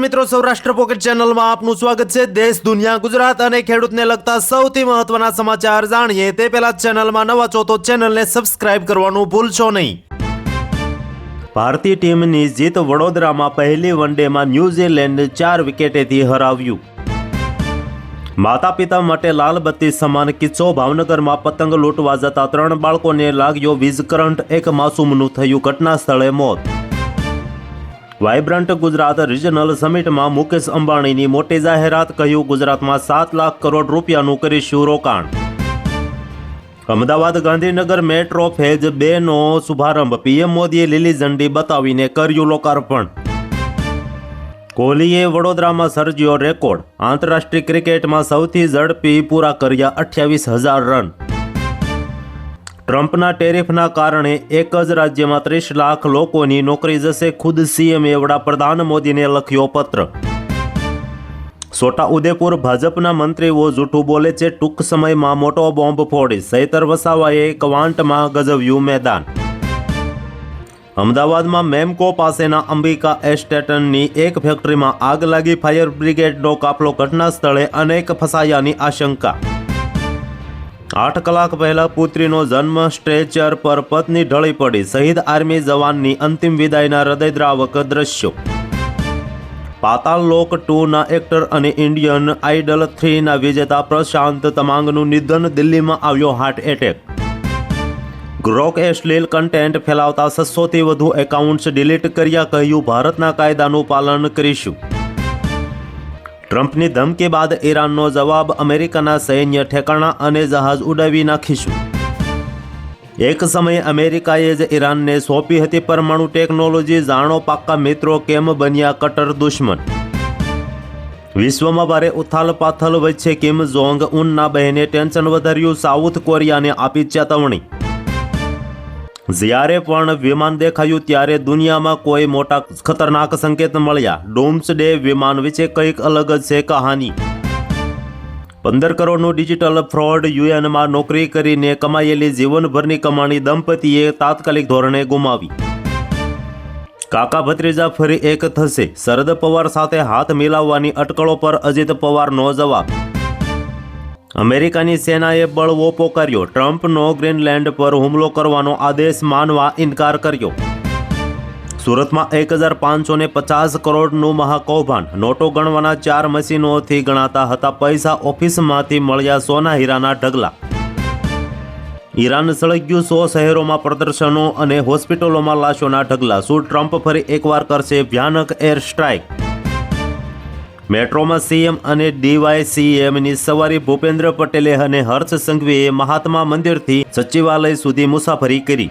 મિત્રો સૌરાષ્ટ્ર પોકેટ ચેનલમાં આપનું સ્વાગત છે। દેશ દુનિયા ગુજરાત અને ખેડૂતને લગતા સૌથી મહત્વના સમાચાર જાણીએ તે પહેલા ચેનલમાં નવા છો તો ચેનલને સબસ્ક્રાઇબ કરવાનું ભૂલશો નહીં। ભારતીય ટીમની જીત, વડોદરામાં પહેલી વનડેમાં ન્યૂઝીલેન્ડ 4 વિકેટેથી હરાવ્યું। માતા પિતા માટે લાલ બત્તી સમાન કિસ્સો, ભાવનગરમાં પતંગ લૂંટવા જતા 3 બાળકોને લાગ્યો વીજ કરંટ, એક માસૂમનું થયું ઘટના સ્થળે મોત। વાઇબ્રન્ટ ગુજરાત રિજનલ સમિટમાં મુકેશ અંબાણીની મોટી જાહેરાત, કહ્યું ગુજરાતમાં 7 લાખ કરોડ રૂપિયાનું કરીશું રોકાણ। અમદાવાદ ગાંધીનગર મેટ્રો ફેઝ 2નો શુભારંભ, પીએમ મોદીએ લીલી ઝંડી બતાવીને કર્યું લોકાર્પણ। કોહલીએ વડોદરામાં સર્જ્યો રેકોર્ડ, આંતરરાષ્ટ્રીય ક્રિકેટમાં સૌથી ઝડપી પૂરા કર્યા 28,000 રન। ટ્રમ્પના ટેરિફના કારણે એક જ રાજ્યમાં 30 લાખ લોકોની નોકરી જશે, ખુદ સીએમએ વડાપ્રધાન મોદીને લખ્યો પત્ર। છોટાઉદેપુર ભાજપના મંત્રીઓ જૂઠું બોલે છે, ટૂંક સમયમાં મોટો બોમ્બ ફોડી, ચૈતર વસાવાએ ક્વાંટમાં ગજવ્યું મેદાન। અમદાવાદમાં મેમકો પાસેના અંબિકા એસ્ટેટની એક ફેક્ટરીમાં આગ લાગી, ફાયર બ્રિગેડનો કાફલો ઘટના સ્થળે, અનેક ફસાયાની આશંકા। 8 કલાક પહેલા પુત્રીનો જન્મ, સ્ટ્રેચર પર પત્ની ઢળી પડી, શહીદ આર્મી જવાનની અંતિમ વિદાયના હૃદયદ્રાવક દ્રશ્યો। પાતાળ લોક 2ના એક્ટર અને ઇન્ડિયન આઇડલ 3ના વિજેતા પ્રશાંત તમાંગનું નિધન, દિલ્હીમાં આવ્યો હાર્ટ એટેક। ગ્રોકે અશ્લીલ કન્ટેન્ટ ફેલાવતા 600થી વધુ એકાઉન્ટ્સ ડિલીટ કર્યા, કહ્યું ભારતના કાયદાનું પાલન કરીશું। ટ્રમ્પની ધમકી બાદ ઈરાનનો જવાબ, અમેરિકાના સૈન્ય ઠેકાણા અને જહાજ ઉડાવી નાખીશું। એક સમયે અમેરિકાએ જ ઈરાનને સોંપી હતી પરમાણુ ટેકનોલોજી, જાણો પાક્કા મિત્રો કેમ બન્યા કટ્ટર દુશ્મન। વિશ્વમાં ભારે ઉથાલપાથલ વચ્ચે કિમ જોંગ ઉનના બહેને ટેન્શન વધાર્યું, સાઉથ કોરિયાને આપી ચેતવણી। જ્યારે પણ વિમાન દેખાયું ત્યારે દુનિયામાં કોઈ મોટા ખતરનાક સંકેત મળ્યા, ડૂમ્સડે વિમાન વિશે કંઈક અલગ જ છે કહાની। 15 કરોડનું ડિજિટલ ફ્રોડ, યુએનમાં નોકરી કરીને કમાયેલી જીવનભરની કમાણી દંપતીએ તાત્કાલિક ધોરણે ગુમાવી। કાકા ભત્રીજા ફરી એક થશે, શરદ પવાર સાથે હાથ મિલાવવાની અટકળો પર અજીત પવારનો જવાબ। અમેરિકાની સેનાએ બળવો પોકાર્યો, ટ્રમ્પનો ગ્રીનલેન્ડ પર હુમલો કરવાનો આદેશ માનવા ઇનકાર કર્યો। સુરતમાં 1550 કરોડનું મહાકૌભાંડ, નોટો ગણવાના 4 મશીનોથી ગણાતા હતા પૈસા, ઓફિસમાંથી મળ્યા સોના હીરાના ઢગલા। ઈરાન સળગ્યું, 100 શહેરોમાં પ્રદર્શનો અને હોસ્પિટલોમાં લાશોના ઢગલા, શું ટ્રમ્પ ફરી એકવાર કરશે ભયાનક એર સ્ટ્રાઇક? મેટ્રોમાં સીએમ અને ડીવાયસીએમની સવારી, ભૂપેન્દ્ર પટેલે અને હર્ષ સંઘવીએ મહાત્મા મંદિરથી સચિવાલય સુધી મુસાફરી કરી।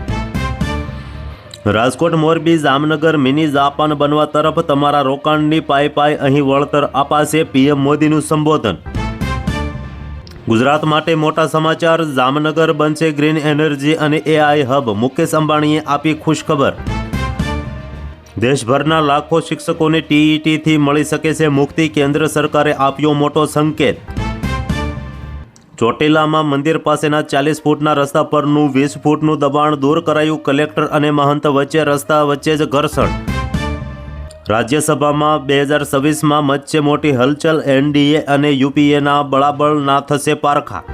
રાજકોટ, મોરબી, જામનગર મિની જાપાન બનવા તરફ, તમારા રોકાણની પાઈ અહીં વળતર અપાશે, પીએમ મોદીનું સંબોધન। ગુજરાત માટે મોટા સમાચાર, જામનગર બનશે ગ્રીન એનર્જી અને એઆઈ હબ, મુકેશ અંબાણીએ આપી ખુશખબર। દેશભરના લાખો શિક્ષકોને ટીઈટીથી મળી શકે છે મુક્તિ, કેન્દ્ર સરકારે આપ્યો મોટો સંકેત। ચોટીલામાં મંદિર પાસેના 40 ફૂટના રસ્તા પરનું 20 ફૂટનું દબાણ દૂર કરાયું, કલેક્ટર અને મહંત વચ્ચે રસ્તા વચ્ચે જ ઘર્ષણ। રાજ્યસભામાં 2026માં મચશે મોટી હલચલ, એનડીએ અને યુપીએના બળાબળના થશે પારખા।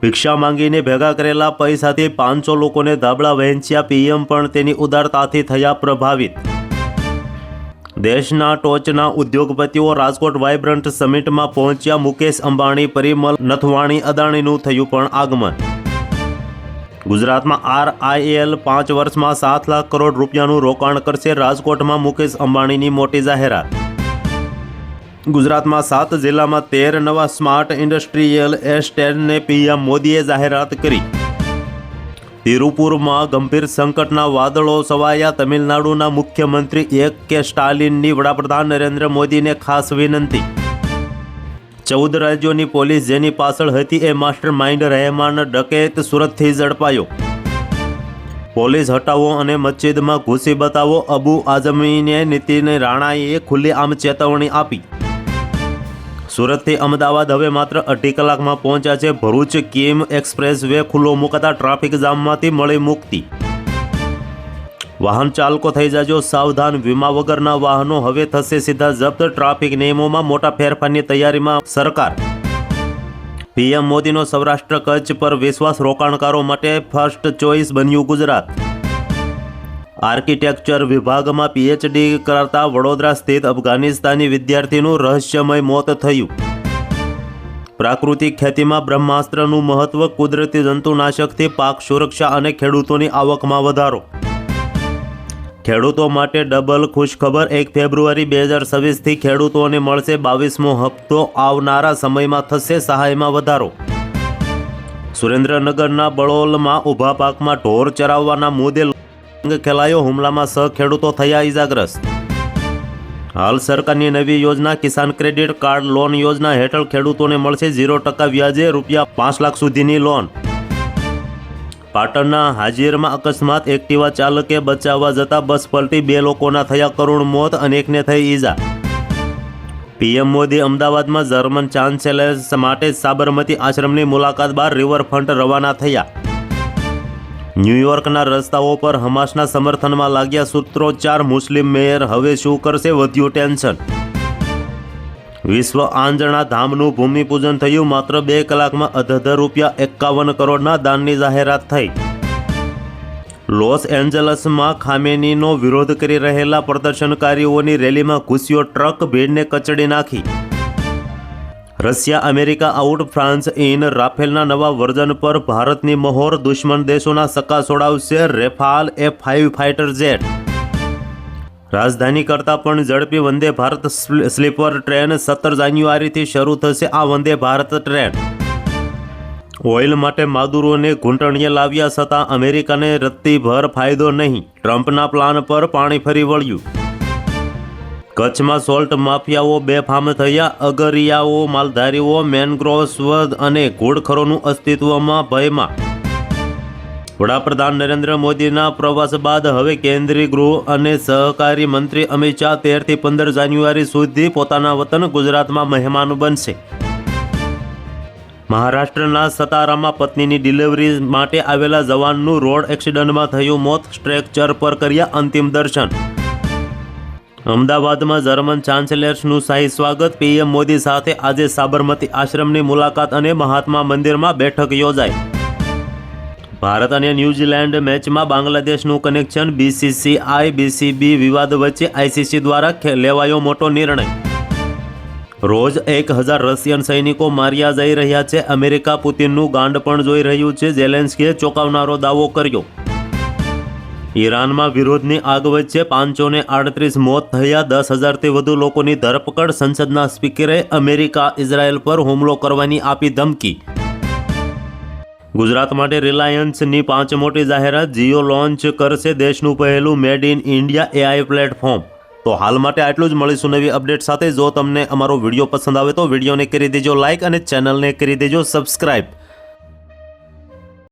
ભિક્ષા માંગીને ભેગા કરેલા પૈસાથી 500 લોકોને ધાબળા વહેંચ્યા, પીએમ પણ તેની ઉદારતાથી થયા પ્રભાવિત। દેશના ટોચના ઉદ્યોગપતિઓ રાજકોટ વાઇબ્રન્ટ સમિટમાં પહોંચ્યા, મુકેશ અંબાણી, પરિમલ નથવાણી, અદાણીનું થયું પણ આગમન। ગુજરાતમાં આરઆઈએલ 5 વર્ષમાં 7 લાખ કરોડ રૂપિયાનું રોકાણ કરશે, રાજકોટમાં મુકેશ અંબાણીની મોટી જાહેરાત। ગુજરાતમાં 7 જિલ્લામાં 13 નવા સ્માર્ટ ઇન્ડસ્ટ્રીયલ એસ્ટેટને પીએમ મોદીએ જાહેરાત કરી। તિરુપુરમાં ગંભીર સંકટના વાદળો છવાયા, તમિલનાડુના મુખ્યમંત્રી કે સ્ટાલિનની વડાપ્રધાન નરેન્દ્ર મોદીને ખાસ વિનંતી। 14 રાજ્યોની પોલીસ જેની પાછળ હતી એ માસ્ટર માઇન્ડ રહેમાન ડકેત સુરતથી ઝડપાયો। પોલીસ હટાવો અને મસ્જિદમાં ઘૂસી બતાવો, અબુ આઝમીને નીતિન રાણાએ ખુલ્લેઆમ ચેતવણી આપી। સુરતથી અમદાવાદ હવે માત્ર 2.5 કલાકમાં પહોંચ્યા છે, ભરૂચ કિમ એક્સપ્રેસ વે ખુલ્લો મુકાતા ટ્રાફિક જામમાંથી મળી મુક્તિ। વાહન ચાલકો થઈ જાજો સાવધાન, વીમા વગરના વાહનો હવે થશે સીધા જપ્ત, ટ્રાફિક નિયમોમાં મોટા ફેરફારની તૈયારીમાં સરકાર. પીએમ મોદીનો સૌરાષ્ટ્ર કચ્છ પર વિશ્વાસ, રોકાણકારો માટે ફર્સ્ટ ચોઇસ બન્યું ગુજરાત. આર્કિટેક્ચર વિભાગમાં પીએચડી કરતા વડોદરા સ્થિત અફઘાનિસ્તાની વિદ્યાર્થીનું રહસ્યમય મોત થયું. પ્રાકૃતિક ખેતીમાં બ્રહ્માસ્ત્રનું મહત્વ, કુદરતી જંતુનાશકથી પાક સુરક્ષા અને ખેડૂતોની આવકમાં વધારો. ખેડૂતો માટે ડબલ ખુશખબર, 1 ફેબ્રુઆરી 2026થી ખેડૂતોને મળશે 22મો હપ્તો, આવનારા સમયમાં થશે સહાયમાં વધારો. સુરેન્દ્રનગરના બળોલમાં ઊભા પાકમાં ઢોર ચરાવવાના મુદ્દે ખેલાયો, હુમલામાં 6 ખેડૂતો થયા ઇજાગ્રસ્ત. હાલ સરકારની નવી યોજના કિસાન ક્રેડિટ કાર્ડ લોન યોજના હેઠળ ખેડૂતોને મળશે 0% વ્યાજે ₹5 લાખ સુધીની લોન. પાટણના હાજીરમાં અકસ્માત, એક્ટિવા ચાલકે બચાવવા જતા બસ પલટી, 2 લોકોના થયા કરુણ મોત, અનેકને થઈ ઈજા. પીએમ મોદી અમદાવાદમાં જર્મન ચાન્સેલર માટે સાબરમતી આશ્રમની મુલાકાત બાદ રિવરફ્રન્ટ રવાના થયા. ન્યૂયોર્કના રસ્તાઓ પર હમાસના સમર્થનમાં લાગ્યા સૂત્રોચ્ચાર, મુસ્લિમ મેયર હવે શું કરશે, વધ્યું ટેન્શન. વિશ્વ આંજણા ધામનું ભૂમિપૂજન થયું, માત્ર 2 કલાકમાં ₹51 કરોડના દાનની જાહેરાત થઈ. લોસ એન્જલસમાં ખામેનીનો વિરોધ કરી રહેલા પ્રદર્શનકારીઓની રેલીમાં ઘૂસ્યો ટ્રક, ભીડને કચડી નાખી. Russia America out, France in. રાફેલના નવા વર્ઝન પર ભારતની મહોર, દુશ્મન દેશોના સક્કા છોડાવશે રેફાલ F-5 ફાઇટર જેટ. રાજધાની કરતાં પણ ઝડપી વંદે ભારત સ્લીપર ટ્રેન, 17 જાન્યુઆરીથી શરૂ થશે આ વંદે ભારત ટ્રેન. ઓઇલ માટે માદુરોને ઘૂંટણીએ લાવ્યા છતાં અમેરિકાને રત્તીભર ફાયદો નહીં, ટ્રમ્પના પ્લાન પર પાણી ફરી વળ્યું. કચ્છમાં સોલ્ટ માફિયાઓ બેફામ થયા, અગરિયાઓ, માલધારીઓ, મેનગ્રોવ્સ અને ઘોડખરોનું અસ્તિત્વમાં ભયમાં. વડાપ્રધાન નરેન્દ્ર મોદીના પ્રવાસ બાદ હવે કેન્દ્રીય ગૃહ અને સહકારી મંત્રી અમિત શાહ 13 થી 15 જાન્યુઆરી સુધી પોતાના વતન ગુજરાતમાં મહેમાન બનશે. મહારાષ્ટ્રના સતારામાં પત્નીની ડિલિવરી માટે આવેલા જવાનનું રોડ એક્સિડન્ટમાં થયું મોત, સ્ટ્રેચર પર કર્યા અંતિમ દર્શન. અમદાવાદમાં જર્મન ચાન્સેલર્સનું શાહી સ્વાગત, પીએમ મોદી સાથે આજે સાબરમતી આશ્રમની મુલાકાત અને મહાત્મા મંદિરમાં બેઠક યોજાઈ. ભારત અને ન્યૂઝીલેન્ડ મેચમાં બાંગ્લાદેશનું કનેક્શન, BCCI-BCB વિવાદ વચ્ચે ICC દ્વારા લેવાયો મોટો નિર્ણય. રોજ 1000 રશિયન સૈનિકો માર્યા જઈ રહ્યા છે, અમેરિકા પુતિનનું ગાંડ પણ જોઈ રહ્યું છે, ઝેલેન્સ્કીએ ચોંકાવનારો દાવો કર્યો. ઈરાનમાં વિરોધની આગ વચ્ચે 538 મોત થયા, 10,000થી વધુ લોકોની ધરપકડ. સંસદના સ્પીકરે અમેરિકા ઇઝરાયલ પર હુમલો કરવાની આપી ધમકી. ગુજરાત માટે રિલાયન્સની 5 મોટી જાહેરાત, જીઓ લોન્ચ કરશે દેશનું પહેલું made in India AI platform. તો હાલ માટે આટલું જ, મળીશું નવી અપડેટ સાથે. જો તમને અમારો વિડીયો પસંદ આવે તો વિડીયોને કરી દેજો લાઇક અને ચેનલને કરી દેજો સબસ્ક્રાઇબ.